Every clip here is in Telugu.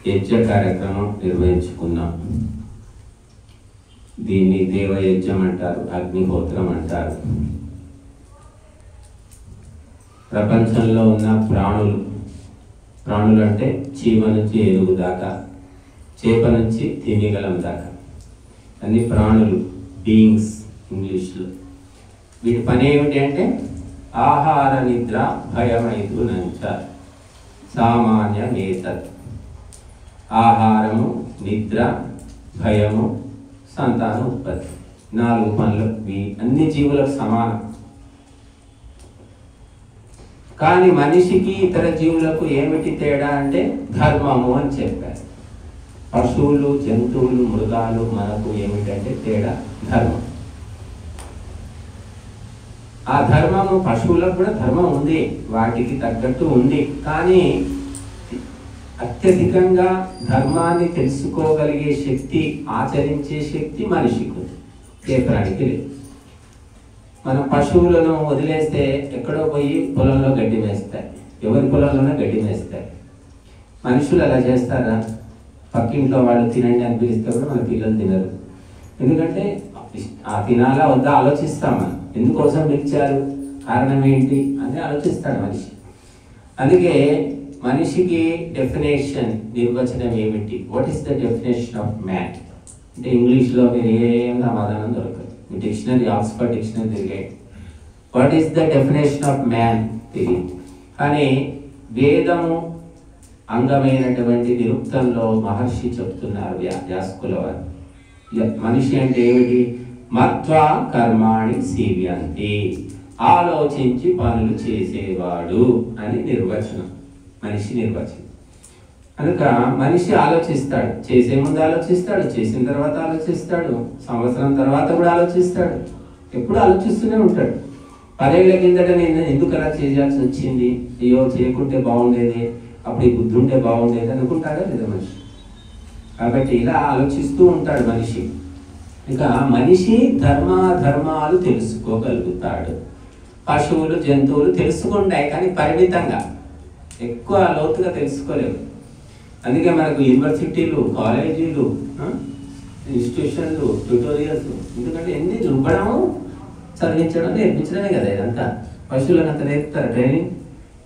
యజ్ఞ కార్యక్రమం నిర్వహించుకున్నాం. దీన్ని దేవయజ్ఞం అంటారు, అగ్నిహోత్రం అంటారు. ప్రపంచంలో ఉన్న ప్రాణులు అంటే చీమ నుంచి ఏనుగు దాకా, చేప నుంచి తిమింగలం దాకా అన్ని ప్రాణులు, బీయింగ్స్ ఇంగ్లీష్లో. వీటి పని ఏమిటి అంటే ఆహార నిద్ర భయమైదు నంచ సామాన్యమేతత్. ఆహారము, నిద్ర, భయము, సంతాన ఉత్పత్తి, 4 పనులు అన్ని జీవులకు సమానం. కానీ మనిషికి ఇతర జీవులకు ఏమిటి తేడా అంటే ధర్మము అని చెప్పారు. పశువులు, జంతువులు, మృగాలు మనకు ఏమిటంటే తేడా ధర్మం. ఆ ధర్మము పశువులకు కూడా ధర్మం ఉంది, వాటికి తగ్గట్టు ఉంది. కానీ అత్యధికంగా ధర్మాన్ని తెలుసుకోగలిగే శక్తి, ఆచరించే శక్తి మనిషికి ఉంది, ఏ ప్రాణికి లేదు. మన పశువులను వదిలేస్తే ఎక్కడో పోయి పొలంలో గడ్డి మేస్తాయి, ఎవరి పొలంలోనే గడ్డి మేస్తాయి. మనుషులు అలా చేస్తారా? పక్కింట్లో వాళ్ళు తినండి అని పిలిస్తే కూడా మన పిల్లలు తినరు. ఎందుకంటే ఆ తినాలా వద్దా ఆలోచిస్తాం. మనం ఎందుకోసం పిలిచారు, కారణం ఏంటి అని ఆలోచిస్తాడు మనిషి. అందుకే మనిషికి డెఫినేషన్, నిర్వచనం ఏమిటి? What is the definition of man అంటే ఇంగ్లీష్లో మీరు ఏం సమాధానం దొరకదు. మీ డిక్షనరీ, ఆక్స్ఫర్డ్ డిక్షనరీ తిరిగాయి, what is the definition of man తెలియదు. కానీ వేదము అంగమైనటువంటి నిరుక్తంలో మహర్షి చెప్తున్నారు, వ్యాసుకుల వారు. మనిషి అంటే ఏమిటి? మత్వా కర్మాణి సీవ్యంతి, ఆలోచించి పనులు చేసేవాడు అని నిర్వచనం, మనిషి నిర్వచనం. కనుక మనిషి ఆలోచిస్తాడు, చేసే ముందు ఆలోచిస్తాడు, చేసిన తర్వాత ఆలోచిస్తాడు, సంవత్సరం తర్వాత కూడా ఆలోచిస్తాడు, ఎప్పుడు ఆలోచిస్తూనే ఉంటాడు. 10 ఏళ్ల కిందట నేను ఎందుకు అలా చేయాల్సి వచ్చింది, అయ్యో చేయకుంటే బాగుండేది, అప్పుడు ఈ బుద్ధి ఉంటే బాగుండేది అనుకుంటాడా లేదా మనిషి? కాబట్టి ఇలా ఆలోచిస్తూ ఉంటాడు మనిషి. ఇక మనిషి ధర్మాలు తెలుసుకోగలుగుతాడు. పశువులు, జంతువులు తెలుసుకుంటాయి, కానీ పరిమితంగా, ఎక్కువ లోతుగా తెలుసుకోలేవు. అందుకే మనకు యూనివర్సిటీలు, కాలేజీలు, ఇన్స్టిట్యూషన్లు, ట్యూటోరియల్స్. ఎందుకంటే ఎన్ని రుబ్బడము, చదివించడం, నేర్పించడమే కదా ఇదంతా. పశువులకు అంత నేర్పుతారు ట్రైనింగ్,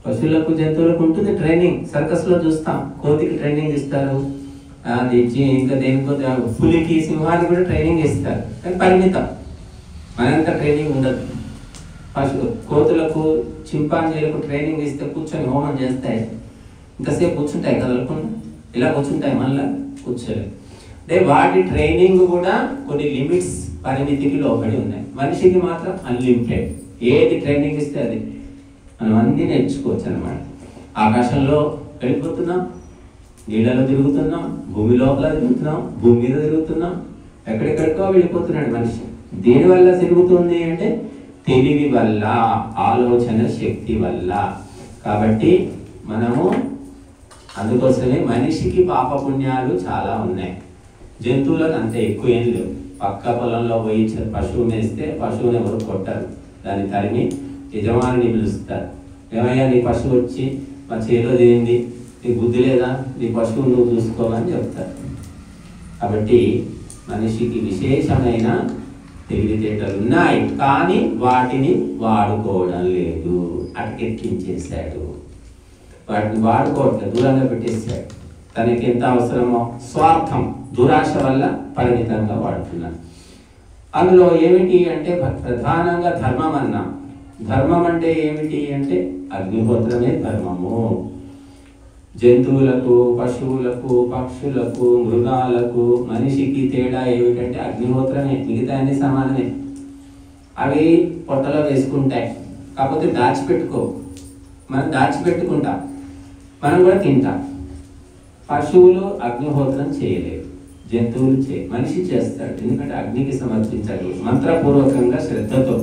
పశువులకు, జంతువులకు ఉంటుంది ట్రైనింగ్. సర్కస్లో చూస్తాం, కోతికి ట్రైనింగ్ ఇస్తారు, అది ఇంకా దేనికో పులికి, సింహానికి కూడా ట్రైనింగ్ ఇస్తారు, కానీ పరిమితం. మనంతా ట్రైనింగ్ ఉండదు. కోతులకు, చింపాంజీలకు ట్రైనింగ్ ఇస్తే కూర్చొని హోమం చేస్తాయి, ఇంతసేపు కూర్చుంటాయి కదలకుండా, ఇలా కూర్చుంటాయి, మళ్ళీ కూర్చోలేదు. అంటే వాటి ట్రైనింగ్ కూడా కొన్ని లిమిట్స్, పరిమితికి లోబడి ఉన్నాయి. మనిషికి మాత్రం అన్లిమిటెడ్, ఏది ట్రైనింగ్ ఇస్తే అది మనం అన్నీ నేర్చుకోవచ్చు అన్నమాట. ఆకాశంలో వెళ్ళిపోతున్నాం, నీళ్ళలో తిరుగుతున్నాం, భూమి లోపల తిరుగుతున్నాం, భూమి మీద తిరుగుతున్నాం, ఎక్కడెక్కడికో వెళ్ళిపోతున్నాడు మనిషి. దేనివల్ల తిరుగుతుంది అంటే తెలివి వల్ల, ఆలోచన శక్తి వల్ల. కాబట్టి మనము అందుకోసమే మనిషికి పాపపుణ్యాలు చాలా ఉన్నాయి. జంతువులకు అంత ఎక్కువ ఏం లేవు. పక్క పొలంలో పోయి పశువు మేస్తే పశువుని ఎవరు కొట్టరు, దాన్ని తరిమి యజమానిని పిలుస్తారు. ఏమయ్యా నీ పశువు వచ్చి మా చేలో తినింది, నీకు బుద్ధి లేదా, నీ పశువు నువ్వు చూసుకోవాలని చెప్తారు. కాబట్టి మనిషికి విశేషమైన తెలివితేటలు ఉన్నాయి, కానీ వాటిని వాడుకోవడం లేదు, అటకెక్కించేశాడు. వాటిని వాడుకోవట్లేదు, దూరంగా పెట్టేశాడు. తనకి ఎంత అవసరమో స్వార్థం, దురాశ వల్ల పరిమితంగా వాడుతున్నాడు. అందులో ఏమిటి అంటే ప్రధానంగా ధర్మం అన్నాం. ధర్మం అంటే ఏమిటి అంటే అగ్నిహోత్రమే ధర్మము. జంతువులకు, పశువులకు, పక్షులకు, మృగాలకు, మనిషికి తేడా ఏమిటంటే అగ్నిహోత్రమే, మిగతా అన్ని సమానమే. అవి పొట్టలో వేసుకుంటాయి, కాకపోతే దాచిపెట్టుకో, మనం దాచిపెట్టుకుంటాం, మనం కూడా తింటాం. పశువులు అగ్నిహోత్రం చేయలేవు, జంతువులు మనిషి చేస్తాడు. ఎందుకంటే అగ్నికి సమర్పించాలి, మంత్రపూర్వకంగా శ్రద్ధతో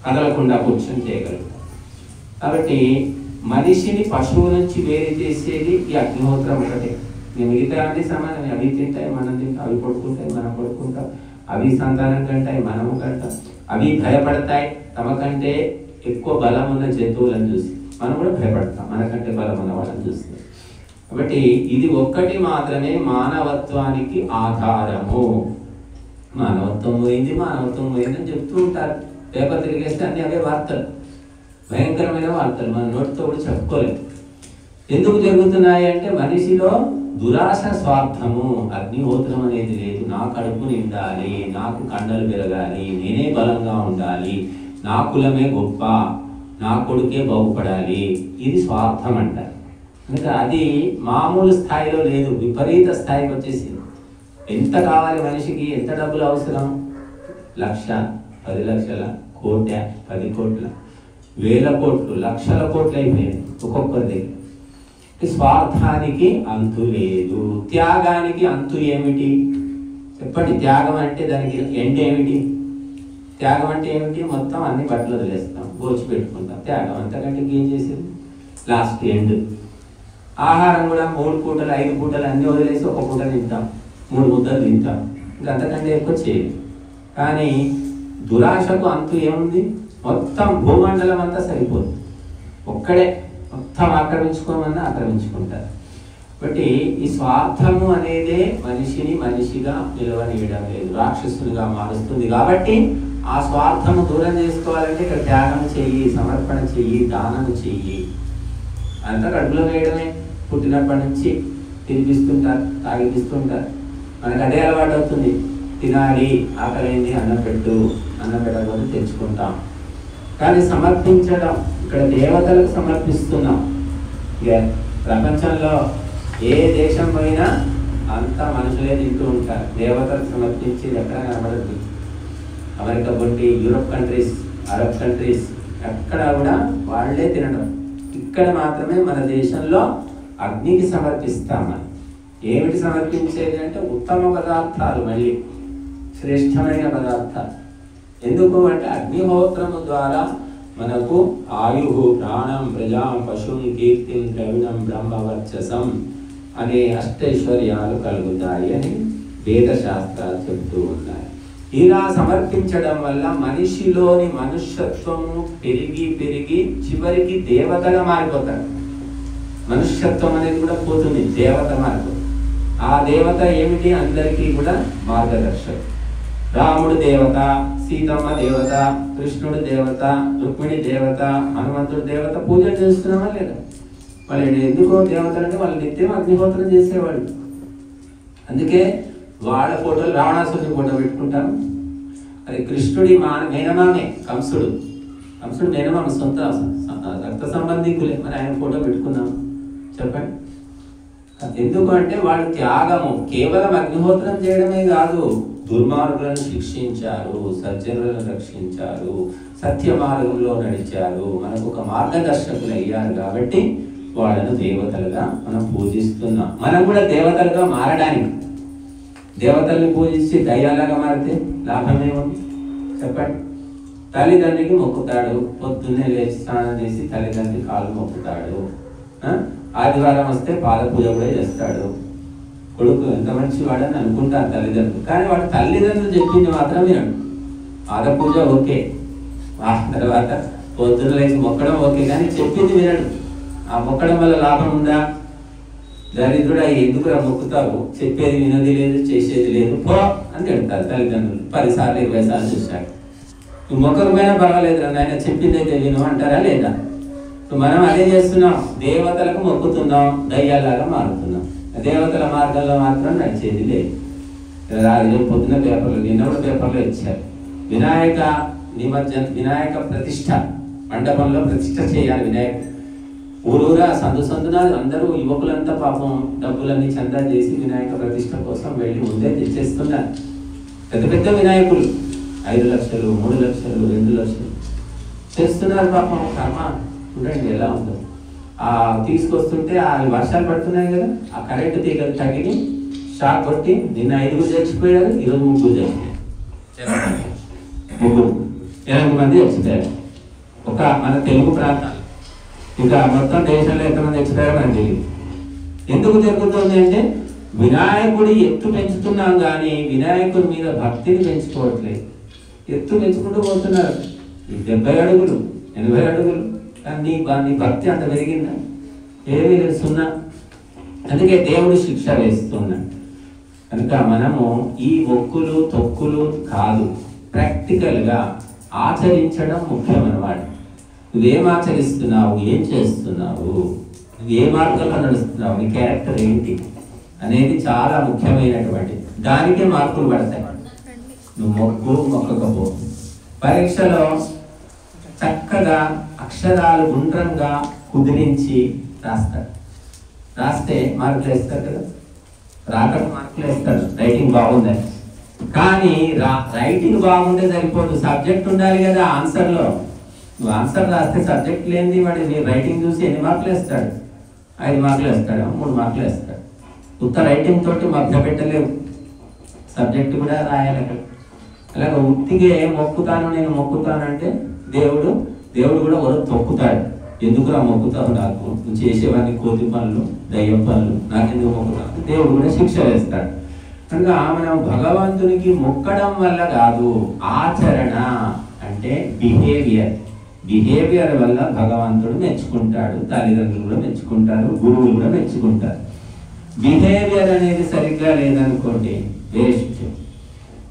కదలకుండా కూర్చొని చేయగలరు. కాబట్టి మనిషిని పశువు నుంచి వేరు చేసేది ఈ అగ్నిహోత్రం ఒకటే. మిగతా అన్ని సమానమే, అవి తింటాయి, మనం తింటాం, అవి పడుకుంటాయి, మనం పడుకుంటాం, అవి సంతానం కంటాయి, మనము కంటాం, అవి భయపడతాయి. తమకంటే ఎక్కువ బలం ఉన్న జంతువులను చూసి మనం కూడా భయపడతాం, మనకంటే బలం ఉన్న వాళ్ళని చూస్తే. కాబట్టి ఇది ఒక్కటి మాత్రమే మానవత్వానికి ఆధారము. మానవత్వం పోయింది అని చెప్తూ ఉంటారు. పేపర్ తిరిగేస్తే అన్ని అవే వార్తలు, భయంకరమైన వార్తలు, మన నోటితో కూడా చెప్పుకోలేదు. ఎందుకు జరుగుతున్నాయి అంటే మనిషిలో దురాశ, స్వార్థము. అగ్నిహోత్రం అనేది లేదు. నా కడుపు నిండాలి, నాకు కండలు పెరగాలి, నేనే బలంగా ఉండాలి, నా కులమే గొప్ప, నా కొడుకే బాగుపడాలి, ఇది స్వార్థం అంటారు. అంటే అది మామూలు స్థాయిలో లేదు, విపరీత స్థాయికి వచ్చేసింది. ఎంత కావాలి మనిషికి, ఎంత డబ్బులు అవసరం? 1,00,000, 10 లక్షల, 1,00,00,000, 10 కోట్ల, 1,000 కోట్లు, లక్షల కోట్లు అయిపోయాయి ఒక్కొక్కరి. స్వార్థానికి అంతు లేదు. త్యాగానికి అంతు ఏమిటి చెప్పండి? త్యాగం అంటే దానికి ఎండ్ ఏమిటి? త్యాగం అంటే ఏమిటి? మొత్తం అన్ని బట్టలు వదిలేస్తాం, గోచి పెట్టుకుంటాం. త్యాగం అంతకంటే ఏం చేసేది? Last end. ఆహారం కూడా 3 పూటలు 5 పూటలు అన్నీ వదిలేసి ఒక పూట తింటాం, 3 ముద్దలు తింటాం, ఇంకా అంతకంటే ఎక్కువ చేయదు. కానీ దురాశకు అంతు ఏముంది? మొత్తం భూమండలం అంతా సరిపోదు, ఒక్కడే మొత్తం ఆక్రమించుకోమన్నా ఆక్రమించుకుంటారు. కాబట్టి ఈ స్వార్థము అనేదే మనిషిని మనిషిగా నిలవనీయడం లేదు, రాక్షసునిగా మారుస్తుంది. కాబట్టి ఆ స్వార్థము దూరం చేసుకోవాలంటే ఇక్కడ త్యాగం చెయ్యి, సమర్పణ చెయ్యి, దానం చెయ్యి. అంతా కడుపులో వేయడమే. పుట్టినప్పటి నుంచి తినిపిస్తుంటారు, తాగిపిస్తుంటారు, మనకు అదే అలవాటు అవుతుంది. తినాలి, ఆకలింది, అన్నం పెట్టు, అన్నం పెట్టకపోతే తెచ్చుకుంటాం. కానీ సమర్పించడం, ఇక్కడ దేవతలకు సమర్పిస్తున్నాం. ఇక ప్రపంచంలో ఏ దేశం పోయినా అంతా మనుషులే తింటూ ఉంటారు. దేవతలకు సమర్పించి ఎక్కడ కనబడదు. అమెరికా పొంటి, యూరోప్ కంట్రీస్, అరబ్ కంట్రీస్ ఎక్కడ కూడా వాళ్ళే తినడం. ఇక్కడ మాత్రమే మన దేశంలో అగ్నికి సమర్పిస్తామని. ఏమిటి సమర్పించేది అంటే ఉత్తమ పదార్థాలు, మళ్ళీ శ్రేష్టమైన పదార్థాలు. ఎందుకు అంటే అగ్నిహోత్రము ద్వారా మనకు ఆయు, ప్రాణం, ప్రజాం, పశుం, కీర్తిం, ద్రవిణం, బ్రహ్మవర్చసం అనే అష్టైశ్వర్యాలు కలుగుతాయి అని వేదశాస్త్రాలు చెప్తూ ఉన్నాయి. ఇలా సమర్పించడం వల్ల మనిషిలోని మనుష్యత్వము పెరిగి పెరిగి చివరికి దేవతగా మారిపోతాడు. మనుష్యత్వం అనేది కూడా పోతుంది, దేవత మారిపోతుంది. ఆ దేవత ఏమిటి? అందరికీ కూడా మార్గదర్శకుడు. రాముడు దేవత, సీతమ్మ దేవత, కృష్ణుడు దేవత, రుక్మిణి దేవత, హనుమంతుడు దేవత. పూజలు చేస్తున్నామా లేదా? వాళ్ళు ఎందుకో దేవతలంటే వాళ్ళు నిత్యం అగ్నిహోత్రం చేసేవాళ్ళు. అందుకే వాళ్ళ ఫోటోలు, రావణాసురుడి ఫోటో పెట్టుకుంటాం. అది కృష్ణుడి మేనమామే కంసుడు. కంసుడు మేనమామ, సొంత రక్త సంబంధికులే. మరి ఆయన ఫోటో పెట్టుకున్నాం చెప్పండి. ఎందుకు అంటే వాళ్ళు త్యాగము కేవలం అగ్నిహోత్రం చేయడమే కాదు, దుర్మార్గులను శిక్షించారు, సజ్జనులను రక్షించారు, సత్య మార్గంలో నడిచారు, మనకు ఒక మార్గదర్శకులు అయ్యారు. కాబట్టి వాళ్ళను దేవతలుగా మనం పూజిస్తున్నాం. మనం కూడా దేవతలుగా మారడానికి, దేవతల్ని పూజించి దయ్యాలుగా మారితే లాభమేముంది చెప్పండి? తల్లిదండ్రికి మొక్కుతాడు, పొద్దున్నే లేచి స్నానం చేసి తల్లిదండ్రి కాళ్ళు మొక్కుతాడు. ఆదివారం వస్తే పాద పూజ కూడా చేస్తాడు. కొడుకు ఎంత మంచివాడని అనుకుంటారు తల్లిదండ్రులు. కానీ వాడు తల్లిదండ్రులు చెప్పింది మాత్రం వినడు. పాద పూజ ఓకే, ఆ తర్వాత పొద్దున్న లేచి మొక్కడం ఓకే, కానీ చెప్పింది వినడు. ఆ మొక్కడం వల్ల లాభం ఉందా? దరిద్రుడు ఎందుకు మొక్కుతావు? చెప్పేది వినది లేదు, చేసేది లేదు, పో అని తిడతారు తల్లిదండ్రులు. 10 సార్లు 20 సార్లు చూశాడు. నువ్వు మొక్కకపోయినా పర్వాలేదు, ఆయన చెప్పిందైతే విను అంటారా లేదా? మనం అదే చేస్తున్నాం, దేవతలకు మొక్కుతున్నాం, దయ్యాలాగా మారుతున్నాం. దేవతల మార్గంలో మాత్రం నడిచేది లేదు. పొద్దున్న పేపర్లు, నిన్న కూడా పేపర్లో ఇచ్చారు, వినాయక నిమజ్జన, వినాయక ప్రతిష్ట మండపంలో ప్రతిష్ట చేయాలి వినాయకుడు. ఊరూరా సందున అందరూ యువకులంతా పాపం డబ్బులన్నీ చందా చేసి వినాయక ప్రతిష్ట కోసం వెళ్ళి ముందే తెచ్చేస్తున్నారు. పెద్ద పెద్ద వినాయకులు 5 లక్షలు, 3 లక్షలు, 2 లక్షలు చేస్తున్నారు. పాపం కర్మ చూడండి ఎలా ఉందో. తీసుకొస్తుంటే ఆ వర్షాలు పడుతున్నాయి కదా, ఆ కరెంటు తీగలు తగిలి షాక్ కొట్టి నిన్న 5 చచ్చిపోయారు, ఈరోజు 3 చచ్చిపోయారు. 8 మంది చచ్చిపోయారు ఒక మన తెలుగు ప్రాంతాలు. ఇంకా మొత్తం దేశంలో ఎంతమంది చచ్చిపోయారో మనకు తెలియదు. ఎందుకు జరుగుతుంది అంటే వినాయకుడి ఎత్తు పెంచుతున్నాం కానీ వినాయకుడి మీద భక్తిని పెంచుకోవట్లేదు. ఎత్తు పెంచుకుంటూ పోతున్నారు, 70 అడుగులు 80 అడుగులు. కానీ నీ భక్తి అంత పెరిగిందా? ఏమీ లేదు, 0. అందుకే దేవుడు శిక్ష వేస్తున్నాడు. కనుక మనము ఈ ఒక్కులు తొక్కులు కాదు, ప్రాక్టికల్గా ఆచరించడం ముఖ్యం అన్నమాట. నువ్వేం ఆచరిస్తున్నావు, ఏం చేస్తున్నావు, నువ్వు ఏ మార్గంలో నడుస్తున్నావు, నీ క్యారెక్టర్ ఏంటి అనేది చాలా ముఖ్యమైనటువంటి దానికే మార్కులు పడతాయి. నువ్వు మొక్కకపో పరీక్షలో చక్కగా అక్షరాలు గుండ్రంగా కుదిరించి రాస్తే మార్కులు వేస్తారు కదా, రాక మార్కులు వేస్తారు రైటింగ్ బాగుందని. కానీ రైటింగ్ బాగుంటే సరిపోదు, సబ్జెక్ట్ ఉండాలి కదా ఆన్సర్లో. నువ్వు ఆన్సర్ రాస్తే సబ్జెక్ట్ లేనిది వాడి నీ రైటింగ్ చూసి ఎన్ని మార్కులు వేస్తాడు? 5 మార్కులు వేస్తాడు, 3 మార్కులు వేస్తాడు. ఉత్త రైటింగ్ తోటి మధ్య పెట్టలేవు, సబ్జెక్ట్ కూడా రాయాలి అక్కడ. అలాగే ఉత్తిగే మొక్కుతాను నేను మొక్కుతాను అంటే దేవుడు కూడా తొక్కుతాడు. ఎందుకురా మొక్కుతావు, నాకు నువ్వు చేసేవాడిని కోతి పనులు దయ్యం పనులు నాకెందుకు మొక్కుతావు, దేవుడు కూడా శిక్ష వేస్తాడు. కనుక మనం భగవంతునికి మొక్కడం వల్ల కాదు, ఆచరణ అంటే బిహేవియర్ వల్ల భగవంతుడు మెచ్చుకుంటాడు, తల్లిదండ్రులు కూడా మెచ్చుకుంటారు, గురువులు కూడా మెచ్చుకుంటారు. బిహేవియర్ అనేది సరిగ్గా లేదనుకోండి వేస్ట్.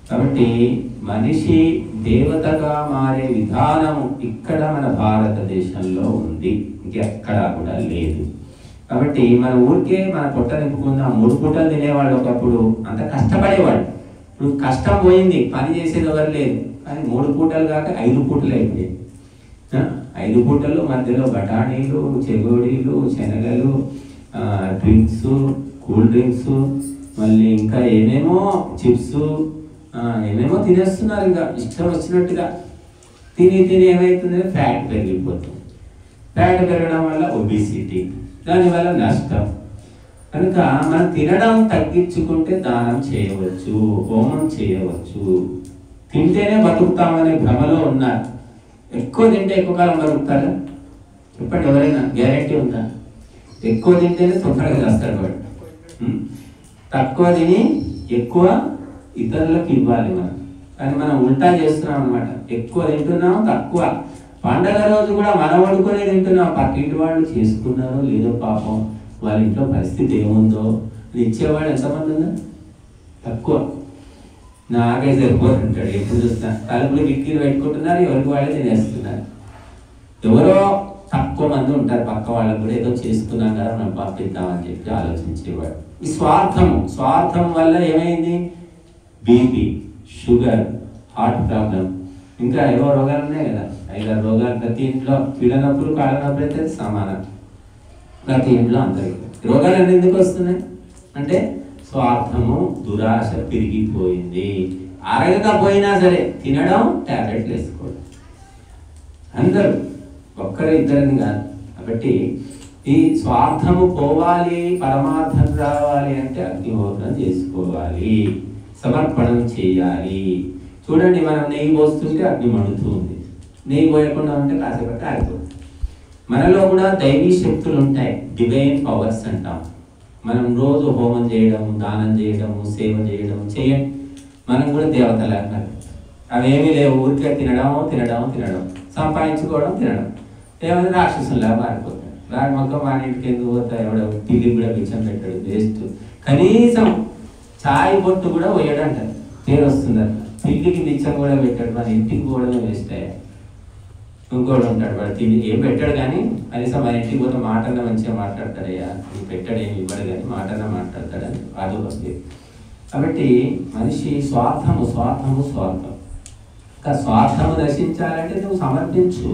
కాబట్టి మనిషి దేవతగా మారే విధానం ఇక్కడ మన భారతదేశంలో ఉంది, ఇంకెక్కడా కూడా లేదు. కాబట్టి మన ఊరికే మన పొట్ట నింపుకుందాం. 3 పూటలు తినేవాళ్ళు ఒకప్పుడు, అంత కష్టపడేవాళ్ళు. ఇప్పుడు కష్టం పోయింది, పని చేసేది ఎవరు లేదు. కానీ 3 పూటలు కాక 5 పూటలు అయిపోయింది. 5 పూటలు మధ్యలో బఠానీలు, చెగోడీలు, శనగలు, డ్రింక్స్, కూల్ డ్రింక్స్, మళ్ళీ ఇంకా ఏమేమో చిప్స్, ఏమేమో తినేస్తున్నారు. ఇంకా ఇష్టం వచ్చినట్టుగా తిని ఏమవుతుంది, ఫ్యాట్ పెరిగిపోతుంది. ఫ్యాట్ పెరగడం వల్ల ఒబిసిటీ, దానివల్ల నష్టం. కనుక మనం తినడం తగ్గించుకుంటే దానం చేయవచ్చు, హోమం చేయవచ్చు. తింటేనే బతుకుతామనే భ్రమలో ఉన్నారు. ఎక్కువ తింటే ఎక్కువ కాలం బతుకుతారా చెప్పండి, ఎవరైనా గ్యారెంటీ ఉందా? ఎక్కువ తింటేనే తొందరగా చేస్తారు వాడు. తక్కువ తిని ఎక్కువ ఇతరులకు ఇవ్వాలి మనం. కానీ మనం ఉల్టా చేస్తున్నాం అనమాట. ఎక్కువ తింటున్నాం, తక్కువ. పండగ రోజు కూడా మనం వండుకొని తింటున్నాం. పక్కింటి వాళ్ళు చేసుకున్నారో లేదో పాపం, వాళ్ళ ఇంట్లో పరిస్థితి ఏముందో ఇచ్చేవాడు ఎంతమంది ఉందా? తక్కువ. నాకే సరిపోతుంటాడు. ఎప్పుడు చూస్తా తలుపులు కిటికీలు పెట్టుకుంటున్నారు, ఎవరికి వాళ్ళే తినేస్తున్నారు. ఎవరో తక్కువ మంది ఉంటారు పక్క వాళ్ళకు కూడా ఏదో చేసుకున్నాం కదా మనం పంపిద్దామని చెప్పి ఆలోచించేవాడు. ఈ స్వార్థం వల్ల ఏమైంది? బీపీ, షుగర్, హార్ట్ ప్రాబ్లం, ఇంకా ఏవో రోగాలు ఉన్నాయి కదా, 5-6 రోగాలు. ప్రతి ఇంట్లో పీడనొప్పులు, కాళ్ళనొప్పులు అయితే సమానం. ప్రతి ఇంట్లో అందరికీ రోగాలు ఎందుకు వస్తున్నాయి అంటే స్వార్థము, దురాశ పెరిగిపోయింది. అరగకపోయినా సరే తినడం, టాబ్లెట్లు వేసుకోవడం. అందరూ, ఒక్కరు ఇద్దరిని కాదు. కాబట్టి ఈ స్వార్థము పోవాలి, పరమార్థం రావాలి అంటే అగ్నిహోత్రం చేసుకోవాలి, సమర్పణం చేయాలి. చూడండి, మనం నెయ్యి పోస్తుంటే అగ్ని మండుతుంది, నెయ్యి పోయకుండా ఉంటే కాసేపు ఆగిపోతుంది. మనలో కూడా దైవీ శక్తులు ఉంటాయి, డివైన్ పవర్స్ అంటాం. మనం రోజు హోమం చేయడం, దానం చేయడము, సేవ చేయడం చేయండి, మనం కూడా దేవతలు అంటారు. అవేమీ లేవు, ఊరికే తినడం, సంపాదించుకోవడం, తినడం. ఏమైనా రాక్షసులా మారిపోతాడు. రాని మొక్క మన ఇంటికి ఎందుకు పోతాయి, ఎవడ తిల్లి కూడా బిచ్చం పెట్టాడు, వేస్ట్. కనీసం చాయ్ బొట్టు కూడా పోయాడంటారు, పేరు వస్తుందట. తిల్లికి బిచ్చం కూడా పెట్టాడు, మన ఇంటికి పోవడమే వేస్ట్ అయ్యా. ఇంకోటి ఉంటాడు, వాడు తిండి ఏం పెట్టాడు కానీ కనీసం మన ఇంటికి పోతే మాటన్నా మంచిగా మాట్లాడతాడయ్యా, నీకు పెట్టాడు ఏమి ఇవ్వడు కానీ మాటన్నా మాట్లాడతాడని అది వస్తుంది. కాబట్టి మనిషి స్వార్థము. ఇంకా స్వార్థము నశించాలంటే నువ్వు సమర్పించు,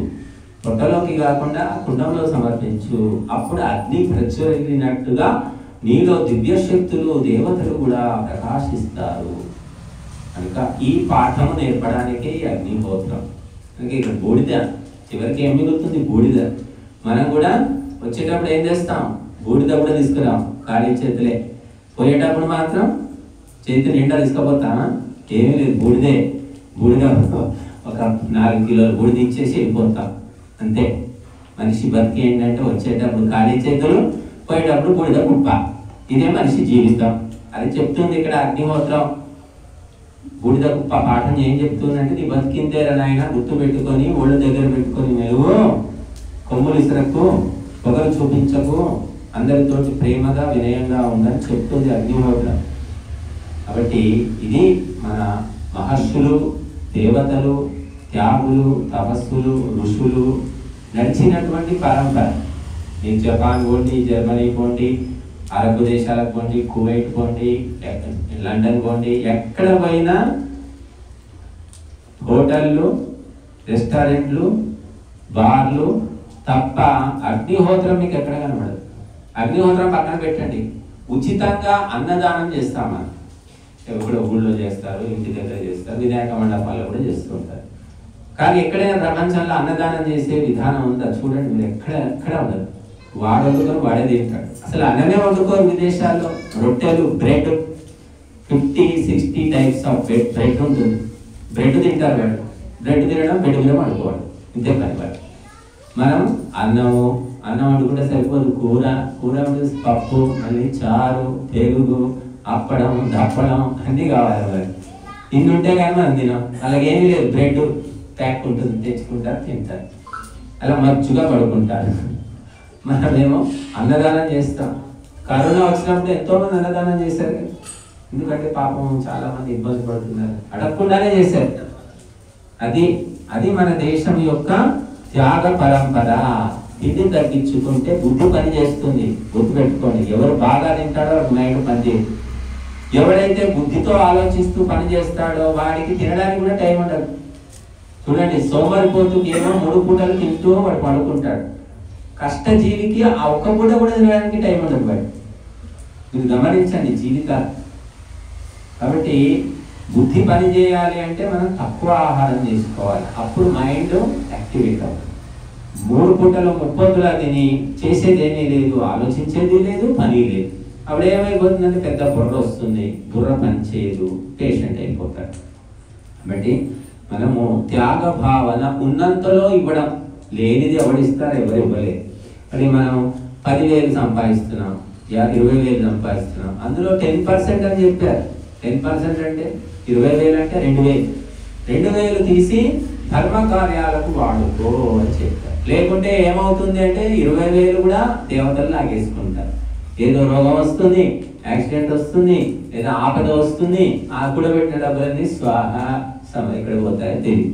పొట్టలోకి కాకుండా కుండంలో సమర్పించు. అప్పుడు అగ్ని ప్రజ్వరిల్లినట్టుగా నీలో దివ్యశక్తులు, దేవతలు కూడా ప్రకాశిస్తారు. కనుక ఈ పాఠము నేర్పడానికే ఈ అగ్నిహోత్రం. అందుకే ఇక్కడ బూడిద, చివరికి ఏం మిగులుతుంది? బూడిద. మనం కూడా వచ్చేటప్పుడు ఏం చేస్తాం? బూడిద కూడా తీసుకురాం, ఖాళీ చేతులే. పోయేటప్పుడు మాత్రం చేతి నిండా తీసుకుపోతామా? ఏమీ లేదు, బూడిద ఒక 4 కిలోలు బూడిద ఇచ్చేసి వెళ్ళిపోతాం, అంతే. మనిషి బతికి ఏంటంటే వచ్చేటప్పుడు ఖాళీ చేతులు, పోయేటప్పుడు బూడిద కుప్ప. ఇదే మనిషి జీవితం. అది చెప్తుంది ఇక్కడ అగ్నిహోత్రం. బూడిద కుప్ప పాఠం ఏం చెప్తుందంటే, నీ బతికింతేరా నాయన, గుర్తు పెట్టుకొని ఒళ్ళు దగ్గర పెట్టుకొని మెలుగు, కొమ్ములు ఇసరకు, పొగలు చూపించకు అందరితోటి ప్రేమగా వినయంగా ఉండని చెప్తుంది అగ్నిహోత్రం. కాబట్టి ఇది మన మహర్షులు, దేవతలు, త్యాగులు, తపస్సులు, ఋషులు నడిచినటువంటి పరంపర. నీకు జపాన్ పోండి, జర్మనీ పోండి, అరబ్ దేశాలకు పోండి, కువైట్ పోండి, లండన్ పోండి, ఎక్కడ పోయినా హోటళ్ళు, రెస్టారెంట్లు, బార్లు తప్ప అగ్నిహోత్రం మీకు ఎక్కడ కనబడదు. అగ్నిహోత్రం పక్కన పెట్టండి, ఉచితంగా అన్నదానం చేస్తామా? ఎప్పుడో ఊళ్ళో చేస్తారు, ఇంటి దగ్గర చేస్తారు, వినాయక మండపాల్లో కూడా చేస్తూ ఉంటారు. కానీ ఎక్కడైనా ప్రపంచంలో అన్నదానం చేసే విధానం ఉందా? చూడండి, మీరు ఎక్కడ ఉండదు. వాడు వండుకొని వాడే తింటాడు. అసలు అన్నమే వండుకోరు విదేశాల్లో. రొట్టెలు, బ్రెడ్, 50-60 టైప్స్ ఆఫ్ బ్రెడ్ ఉంటుంది. బ్రెడ్ తింటారు వాడు. బ్రెడ్ తినడం, బెడ్ మీద వండుకోవాలి, ఇంతే పని వాడు. మనం అన్నం వండుకుంటే సరిపోదు. కూర వండుకుంటే పప్పు, మళ్ళీ చారు, పెరుగు, అప్పడం, దప్పడం అన్నీ కావాలి మరి. ఇన్ని ఉంటే కానీ మనం తినాం. అలాగేమీ లేదు. బ్రెడ్ ప్యాక్ ఉంటుంది, తెచ్చుకుంటారు, తింటారు, అలా మచ్చుగా పడుకుంటారు. మనమేమో అన్నదానం చేస్తాం. కరోనా వచ్చినప్పుడు ఎంతోమంది అన్నదానం చేశారు. ఎందుకంటే పాపం చాలా మంది ఇబ్బంది పడుతున్నారు, అడగకుండానే చేశారు. అది మన దేశం యొక్క త్యాగ పరంపర. ఇది తగ్గించుకుంటే బుద్ధి పని చేస్తుంది. గుర్తు పెట్టుకోండి, ఎవరు బాగా తింటాడో వాడు మైండ్ పని చేయదు. ఎవడైతే బుద్ధితో ఆలోచిస్తూ పని చేస్తాడో వాడికి తినడానికి కూడా టైం ఉండదు. చూడండి, సోమరిపోతుకి ఏమో 3 పూటలు తింటూ వాడు పడుకుంటాడు. కష్టజీవికి ఆ ఒక్క పూట కూడా తినడానికి టైం ఉండదు వాడు. మీరు గమనించండి జీవితాలు. కాబట్టి బుద్ధి పని చేయాలి అంటే మనం తక్కువ ఆహారం తీసుకోవాలి. అప్పుడు మైండ్ యాక్టివేట్ అవుతుంది. 3 పూటలు 30 తిని చేసేది ఏమీ లేదు, ఆలోచించేది లేదు, పని లేదు. అప్పుడు ఏమైపోతుందంటే పెద్ద బుర్ర వస్తుంది, బుర్ర పని చేయదు, పేషెంట్ అయిపోతాడు. కాబట్టి మనము త్యాగ భావన ఉన్నంతలో ఇవ్వడం, లేనిది ఎవడిస్తారు, ఎవరు ఇవ్వలేదు. అది మనం 10,000 సంపాదిస్తున్నాం, 20,000 సంపాదిస్తున్నాం, అందులో 10% అని చెప్పారు. 10% అంటే 20,000 అంటే 2,000 తీసి ధర్మ కార్యాలకు వాడుకో అని చెప్పారు. లేకుంటే ఏమవుతుంది అంటే 20,000 కూడా దేవతలు లాగేసుకుంటారు. ఏదో రోగం వస్తుంది, యాక్సిడెంట్ వస్తుంది, లేదా ఆపద వస్తుంది, ఆ కూడబెట్టిన డబ్బులన్నీ స్వాహ ఇక్కడ పోతాయో తెలియదు.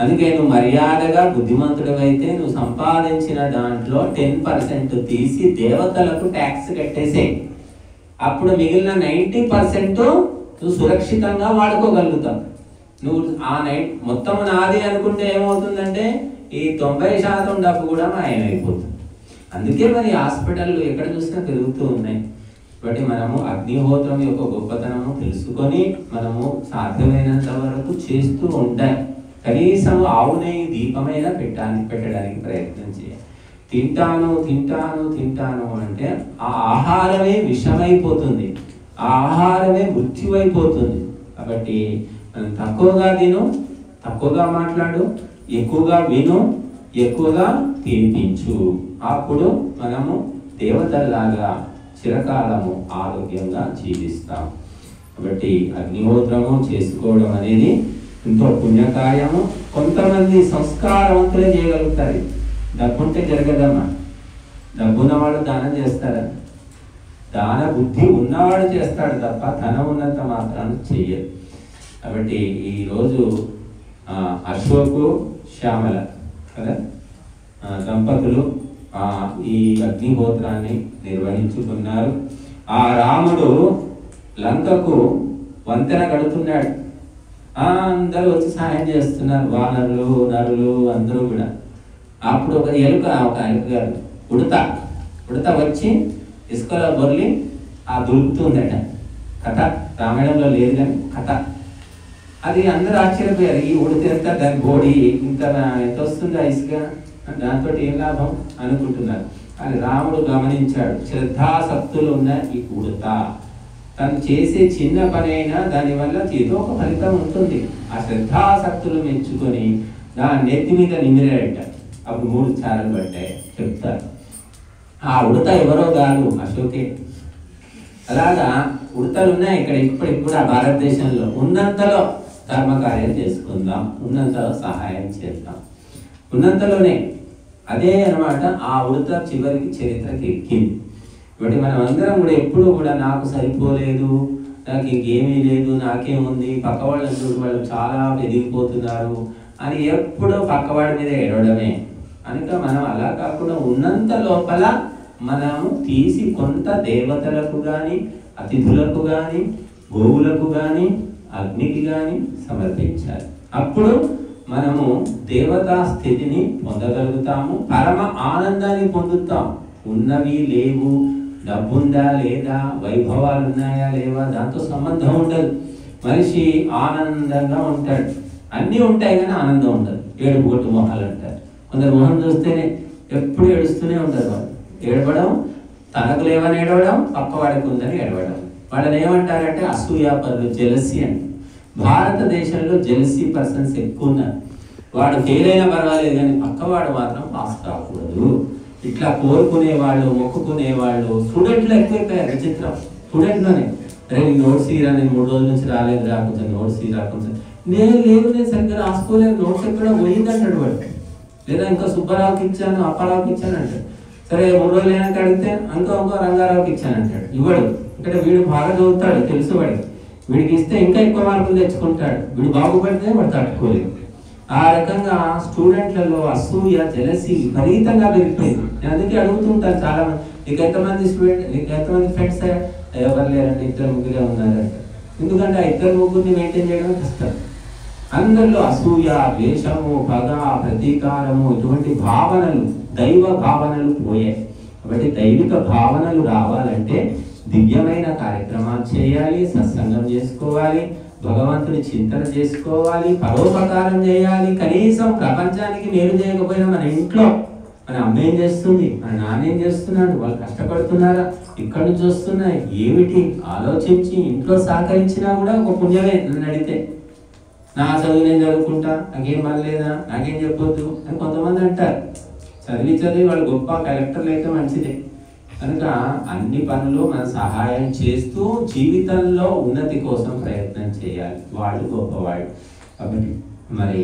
అందుకే నువ్వు మర్యాదగా బుద్ధిమంతుడు అయితే నువ్వు సంపాదించిన దాంట్లో 10% తీసి దేవతలకు ట్యాక్స్ కట్టేసే. అప్పుడు మిగిలిన 90% నువ్వు సురక్షితంగా వాడుకోగలుగుతావు. నువ్వు ఆ మొత్తం నాది అనుకుంటే ఏమవుతుందంటే ఈ 90% డబ్బు కూడా మాయమైపోతుంది. అందుకే మరి హాస్పిటళ్ళు ఎక్కడ చూసినా పెరుగుతూ ఉన్నాయి. కాబట్టి మనము అగ్నిహోత్రం యొక్క గొప్పతనము తెలుసుకొని మనము సాధ్యమైనంత వరకు చేస్తూ ఉంటాం. కనీసం ఆవు నెయ్యి దీపమైనా పెట్టడానికి ప్రయత్నం చేయాలి. తింటాను అంటే ఆ ఆహారమే విషమైపోతుంది, ఆ ఆహారమే మృత్యువైపోతుంది. కాబట్టి మనం తక్కువగా తిను, తక్కువగా మాట్లాడు, ఎక్కువగా విను, ఎక్కువగా తినిపించు. అప్పుడు మనము దేవతల్లాగా చిరకాలము ఆరోగ్యంగా జీవిస్తాం. కాబట్టి అగ్నిహోత్రము చేసుకోవడం అనేది ఎంతో పుణ్యకార్యము. కొంతమంది సంస్కారవంతులే చేయగలుగుతారు. డబ్బుంటే జరగదమ్మా. డబ్బున్నవాడు దానం చేస్తారా? దాన బుద్ధి ఉన్నవాడు చేస్తాడు తప్ప ధనం ఉన్నంత మాత్రాన్ని చెయ్యదు. కాబట్టి ఈరోజు అశోకు, శ్యామల కదా దంపతులు ఈ అగ్నిహోత్రాన్ని నిర్వహించుకున్నారు. ఆ రాముడు లంకకు వంతెన కడుతున్నాడు. అందరూ వచ్చి సహాయం చేస్తున్నారు, వానరులు, నరులు అందరూ కూడా. అప్పుడు ఒక ఎలుక గారు ఉడత వచ్చి ఇసుకలో బొర్లి దులుపుతుందట. కథ రామాయణంలో లేదు కానీ కథ. అది అందరూ ఆశ్చర్యపోయారు. ఈ ఉడత ఎంత, దాని బోడి ఎంత వస్తుందా ఇసుక, దాంతో ఏం లాభం అనుకుంటున్నారు. కానీ రాముడు గమనించాడు, శ్రద్ధాసక్తులు ఉన్న ఈ ఉడత తను చేసే చిన్న పని అయినా దానివల్ల ఏదో ఒక ఫలితం ఉంటుంది. ఆ శ్రద్ధాసక్తులు మెచ్చుకొని దాని నెత్తి మీద నిమిరాడట. అప్పుడు 3 చారలు పడ్డాయి చెప్తారు. ఆ ఉడత ఎవరో కాదు, అశోకే. అలాగా ఉడతలు ఉన్నాయి ఇక్కడ ఇప్పటికి కూడా భారతదేశంలో. ఉన్నంతలో ధర్మకార్యం చేసుకుందాం, ఉన్నంతలో సహాయం చేద్దాం, ఉన్నంతలోనే. అదే అనమాట ఆ ఉడత చివరికి చరిత్రకి ఎక్కింది. కాబట్టి మనం అందరం కూడా ఎప్పుడు కూడా నాకు సరిపోలేదు, నాకు ఇంకేమీ లేదు, నాకేముంది, పక్క వాళ్ళని చూడు వాళ్ళు చాలా ఎదిగిపోతున్నారు అని ఎప్పుడో పక్కవాడి మీద ఏడవడమే. కనుక మనం అలా కాకుండా ఉన్నంత లోపల మనము తీసి కొంత దేవతలకు కానీ, అతిథులకు కానీ, గోవులకు కానీ, అగ్నికి కానీ సమర్పించాలి. అప్పుడు మనము దేవతా స్థితిని పొందగలుగుతాము, పరమ ఆనందాన్ని పొందుతాం. ఉన్నవి లేవు, డబ్బుందా లేదా, వైభవాలు ఉన్నాయా లేవా, దాంతో సంబంధం ఉండదు. మనిషి ఆనందంగా ఉంటాడు. అన్నీ ఉంటాయి కానీ ఆనందం ఉండదు. ఏడుపు కొట్టు మొహాలు అంటారు. కొందరు మొహం చూస్తేనే ఎప్పుడు ఏడుస్తూనే ఉంటారు. వాళ్ళు ఏడవడం, తనకు లేవని ఏడవడం, పక్కవాడికి ఉందని ఏడవడం. వాళ్ళని ఏమంటారంటే అసూయాపరులు, జెలసీ అని. భారతదేశంలో జెలసీ పర్సన్స్ ఎక్కువ ఉన్నారు. వాడు ఫెయిల్ అయినా పర్వాలేదు కానీ పక్కవాడు మాత్రం పాస్ కాకూడదు. ఇట్లా కోరుకునేవాళ్ళు, మొక్కుకునేవాళ్ళు స్టూడెంట్లు ఎక్కువైపోయారు. విచిత్రం. స్టూడెంట్లోనే అరే నీకు నోట్స్ ఇరా, నేను 3 రోజుల నుంచి రాలేదు, రాకుండా నోట్స్ రాకుండా నేను సరిగ్గా రాసుకోలేదు, నోట్స్ ఎక్కడ పోయిందంటాడు వాడు. లేదా ఇంకా సుబ్బారావుకి ఇచ్చాను, అప్పారావుకి ఇచ్చాను అంటాడు. సరే 3 రోజులు అయినాక అడిగితే ఇంకో రంగారావుకి ఇచ్చాను అంటాడు. ఇవ్వడు. ఇక్కడ వీడు బాగా చదువుతాడు, తెలుసు వాడికి. వీడికి ఇస్తే ఇంకా ఎక్కువ మార్కులు తెచ్చుకుంటాడు. వీడు బాగుపడితే వాడు తట్టుకోలేదు. ఆ రకంగా స్టూడెంట్లలో అసూయ, జెలసీ విపరీతంగా పెరిగిపోయింది. నేను అందుకే అడుగుతుంటాను చాలా మంది, నీకు ఎంతమంది ఫ్రెండ్స్? ఎవరు లేరంటే 2-3 ఉన్నారంట. ఎందుకంటే ఆ 2-3 మెయింటైన్ చేయడం కష్టం. అందరిలో అసూయ, ద్వేషము, పగ, ప్రతీకారము ఇటువంటి భావనలు, దైవ భావనలు పోయాయి. కాబట్టి దైవిక భావనలు రావాలంటే దివ్యమైన కార్యక్రమాలు చేయాలి, సత్సంగం చేసుకోవాలి, భగవంతుని చింతన చేసుకోవాలి, పరోపకారం చేయాలి. కనీసం ప్రపంచానికి మేలు చేయకపోయినా మన ఇంట్లో మన అమ్మ ఏం చేస్తుంది, మన నాన్న ఏం చేస్తున్నాడు, వాళ్ళు కష్టపడుతున్నారా, ఇక్కడి నుంచి వస్తున్నాయి ఏమిటి ఆలోచించి ఇంట్లో సహకరించినా కూడా ఒక పుణ్యమే. నన్ను అడిగితే నా చదువు నేను చదువుకుంటా, నాకేం పనిలేదా, నాకేం చెప్పొద్దు అని కొంతమంది అంటారు. చదివి వాళ్ళు గొప్ప కలెక్టర్లు అయితే మంచిదే. కనుక అన్ని పనులు మనం సహాయం చేస్తూ జీవితంలో ఉన్నతి కోసం ప్రయత్నం చేయాలి. వాళ్ళు గొప్పవాళ్ళు. కాబట్టి మరి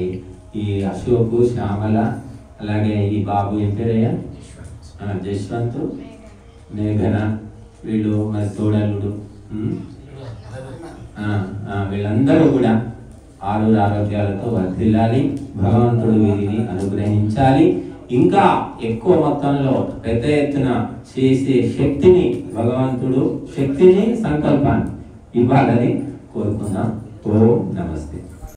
ఈ అశోక్, శ్యామల, అలాగే ఈ బాబు ఏం పేరయ్యా, జశ్వంత్, మేఘన, వీళ్ళు మరి తోడల్లుడు, వీళ్ళందరూ కూడా ఆరోగ్యాలతో వర్ధిల్లాలి. భగవంతుడు వీరిని అనుగ్రహించాలి. ఇంకా ఎక్కువ మొత్తంలో పెద్ద ఎత్తున చేసే శక్తిని భగవంతుడు, శక్తిని, సంకల్పాన్ని ఇవ్వాలని కోరుకుందాం. ఓం నమస్తే.